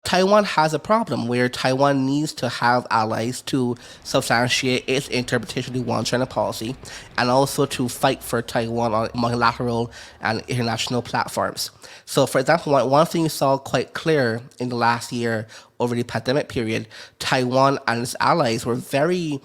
Taiwan has a problem where Taiwan needs to have allies to substantiate its interpretation of the one China policy and also to fight for Taiwan on multilateral and international platforms. So, for example, one thing you saw quite clear in the last year over the pandemic period, Taiwan and its allies were very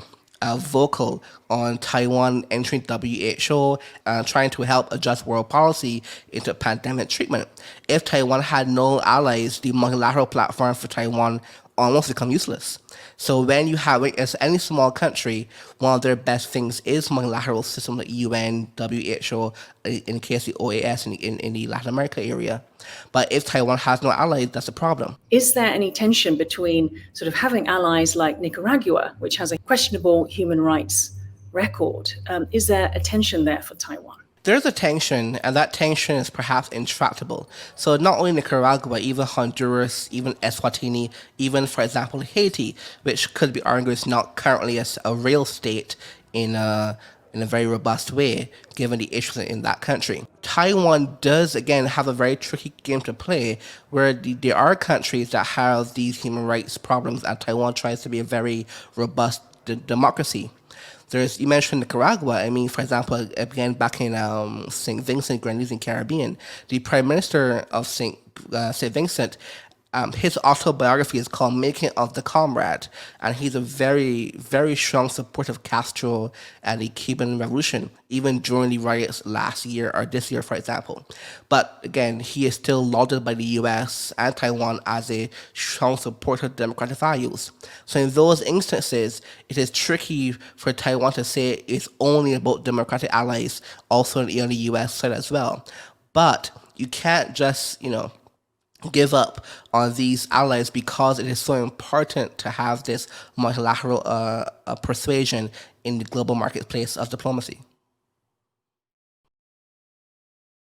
vocal on Taiwan entering WHO and trying to help adjust world policy into pandemic treatment. If Taiwan had no allies, the multilateral platform for Taiwan almost become useless. So when you have it as any small country, one of their best things is multilateral system like UN, WHO, in the case of the OAS in the Latin America area. But if Taiwan has no allies, that's a problem. Is there any tension between sort of having allies like Nicaragua, which has a questionable human rights record? Is there a tension there for Taiwan? There's a tension, and that tension is perhaps intractable. So not only Nicaragua, even Honduras, even Eswatini, even, for example, Haiti, which could be argued is not currently as a real state in a very robust way, given the issues in that country. Taiwan does, again, have a very tricky game to play, where there are countries that have these human rights problems, and Taiwan tries to be a very robust democracy. You mentioned Nicaragua. I mean, for example, again, back in St. Vincent, Grenadines, and Caribbean, the Prime Minister of St. Vincent, his autobiography is called Making of the Comrade, and he's a very, very strong supporter of Castro and the Cuban Revolution, even during the riots last year or this year, for example. But again, he is still lauded by the US and Taiwan as a strong supporter of democratic values. So in those instances, it is tricky for Taiwan to say it's only about democratic allies, also on the US side as well. But you can't just, give up on these allies because it is so important to have this multilateral persuasion in the global marketplace of diplomacy.